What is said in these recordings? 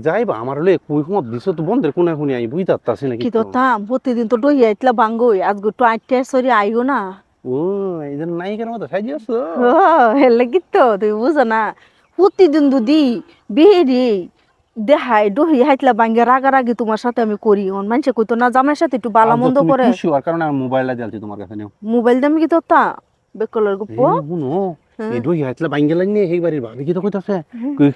যাইবা আমার হলে কই মত দিছ তো বন্ধের কোনা কোনি আই বুঝতে পারতাছি না কি তো থাম প্রতিদিন তো ডই আইতলা বাঙ্গই আজগো তো আইতে সরি আইও না ও এই যে নায়িকার মতো সাজিয়েছো ও হেলে কি তো তুই বুঝো না প্রতিদিন দুদি বেরি দেখাই ডহি হাইতলা বাঙ্গে রাগারাগি তোমার সাথে আমি করি অন মানুষে কইতো না জামাইয়ের সাথে একটু বালা মন্দ তুমি করে খুশি হওয়ার কারণে আমি মোবাইলটা জ্বালছি তোমার কাছে নেও মোবাইল দামি কি তো তা বেকলের গপ্প শুনো এই দই হাইতলা বাঙ্গেল নি এই বাড়ির ভাবি কি তো কইতাছে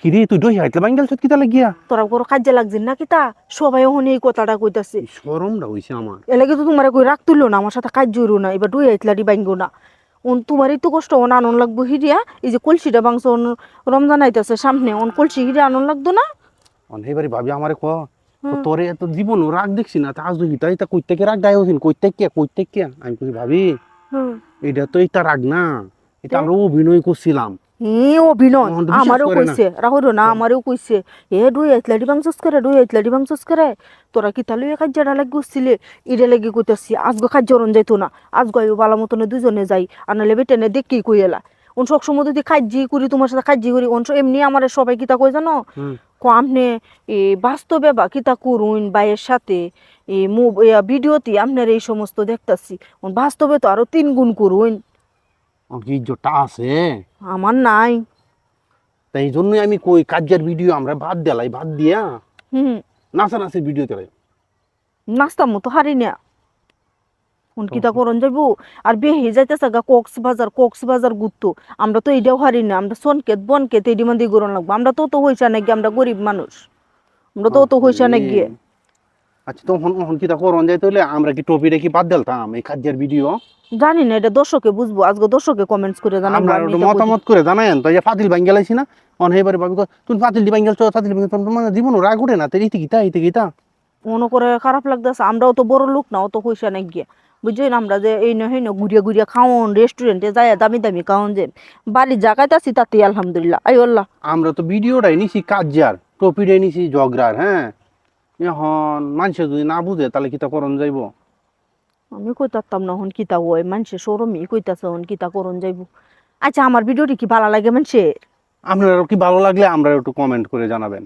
কি রে তুই দই হাইতলা বাঙ্গেল সত কিতা লাগিয়া তোরা কোনো কাজে লাগছিস না কিতা সবাই ওখানে এই কথাটা কইতাছে শরমটা হইছে আমার এলাকে তো তোমার কই রাগ তুললো না আমার সাথে কাজ জরু না এবার ডই আইতলা দি বাঙ্গো না তোমারই তো কষ্ট অন আনন্দ লাগবো হিরিয়া এই যে কলসিটা বাংশ রমজান আইতাছে সামনে অন কলসি হিরিয়া আনন্দ লাগতো না অন এই বাড়ি ভাবি আমারে কো তোরে এত জীবন রাগ দেখছি না তা আজ হিতা হিতা কই থেকে রাগ গায় হইন কই থেকে আমি কই ভাবি এটা তো এটা রাগ না এটা আমরা অভিনয় করছিলাম অভিনয় আমারও কইছে রাহুল না আমারও কইছে এ ডুই আইতলা দি বাংসস করে তোরা কি তালু এক জায়গা লাগি গছিলে ইরে লাগি কইতাছি আজগো কাজ জরন যাইতো না আজগো আইও বালা মতনে দুজনে যাই আনালে বেটেনে দেখি কইলা অন সব সময় যদি কাজজি করি তোমার সাথে কাজজি করি অন এমনি আমারে সবাই কিতা কই জানো আমনে এই বাস্তবে বা কিতা করুন বাইয়ের সাথে এই ভিডিওতে আপনার এই সমস্ত দেখতাছি বাস্তবে তো আরো 3 গুণ করুন কি ইজ্জতটা আছে আমার নাই তাই জন্যই আমি কই কাজের ভিডিও আমরা বাদ দিয়া নাচানাচির ভিডিও চালাই নাস্তার মতো হারি না কোন কিতা করন যাইব আর বেহে যাইতেছে গা কক্সবাজার ঘুরতো আমরা তো এইটাও হারি না আমরা সনকেত বনকেত এডি মন্দি গরন লাগবো আমরা তো হইছা নাকি আমরা গরিব মানুষ আমরা তো হইছা নাকি আচ্ছা তখন কিতা করন যাইতে হলে আমরা কি টপিটা কি বাদ দিলতাম এই কাজের ভিডিও জানি না এটা দর্শকে বুঝবো আজকে দর্শকে কমেন্টস করে জানাবো আমরা একটু মতামত করে জানায়েন তো এই ফাতিল বাঙ্গালাইছি না অন হেবারে ভাবি তুমি ফাতিল দি বাঙ্গাল ফাতিল তোমার জীবন রাগ উঠে না তেরি গীতা মনে করে খারাপ লাগতেছে আমরাও তো বড় লোক না অত হইছা নাকি বুঝছেন আমরা যে এই না ঘুরিয়া খাওন রেস্টুরেন্টে যায় দামি খাওন যে বাড়ির জায়গায় আছি তাতে আলহামদুলিল্লাহ আই আল্লাহ আমরা তো ভিডিওটাই নিছি কাজের টপিটাই নিছি জগরার হ্যাঁ এখন মানুষ যদি না বুঝে তাহলে কিতা করন যাইব আমি কইতাম না হন কিতা হয় মানুষের সরমি কইতাছে হন কিতা করন যাইব আচ্ছা আমার ভিডিওটি কি ভালো লাগে মানুষের আপনার কি ভালো লাগলে আমরা একটু কমেন্ট করে জানাবেন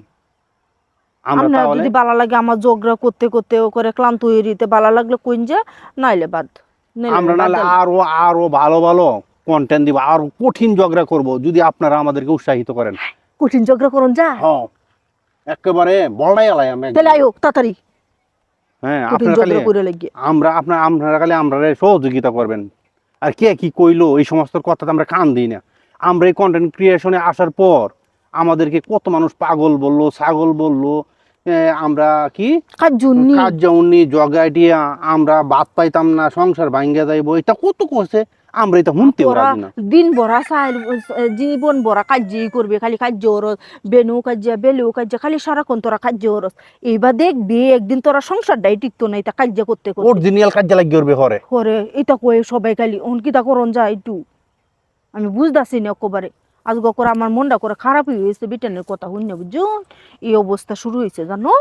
আমরা যদি ভালো লাগে আমার জগরা করতে ও করে ক্লান্ত হয়ে দিতে ভালো লাগলে কইন যে নাইলে বাদ আমরা নালে আরো ভালো কন্টেন্ট দিব আর কঠিন জগরা করব যদি আপনারা আমাদেরকে উৎসাহিত করেন কঠিন জগরা করুন যা হ্যাঁ একেবারে বড়াই আলাই আমি তাহলে আইও তাড়াতাড়ি হ্যাঁ আপনারা খালি আমরা সহযোগিতা করবেন আর কে কি কইলো এই সমস্ত কথা আমরা কান দিই না আমরা এই কন্টেন্ট ক্রিয়েশনে আসার পর আমাদেরকে কত মানুষ পাগল বললো ছাগল বললো আমরা কি কাজউনি জগাই দিয়া আমরা বাদ পাইতাম না সংসার ভাঙ্গা যাইবো এটা কত করছে আমরা এটা শুনতে পারি না দিন ভরা জীবন ভরা কাজ করবে খালি কাজ ওরস বেনু কাজ খালি সারাক্ষণ তোরা কাজ ওরস এইবার দেখবি একদিন তোরা সংসারটাই টিকতো না এটা কাজ করতে অরিজিনাল কাজ লাগি করবে করে এটা কয়ে সবাই খালি অনকিতা করন যায় একটু আমি বুঝতেছি না একেবারে আজকে করে আমার মনটা করে খারাপই হয়েছে বিটানের কথা শুনে বুঝছো এই অবস্থা শুরু হয়েছে জানো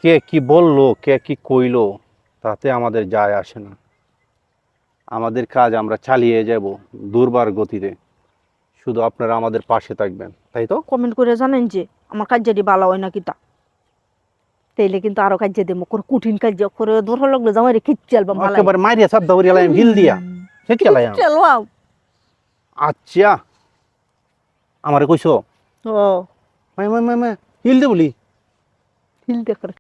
কে কি বললো কে কি কইলো তাতে আমাদের যায় আসে না আমাদের কাজ আমরা চালিয়ে যাব দুর্বার গতিতে শুধু আপনারা আমাদের পাশে থাকবেন তাই তো কমেন্ট করে জানেন যে আমার কাজ যদি ভালো হয় না কিতা তাইলে কিন্তু আরো কাজ দেবো করে কঠিন কাজ করে ধরা লাগলে জামাই রে খিচ্ছি আলবাম ভালো একেবারে মাইরিয়া সব দৌড়ি আলাম হিল দিয়া সে কি আলাম আচ্ছা আমারে কইছো ও হিল দে বলি হিল দে করে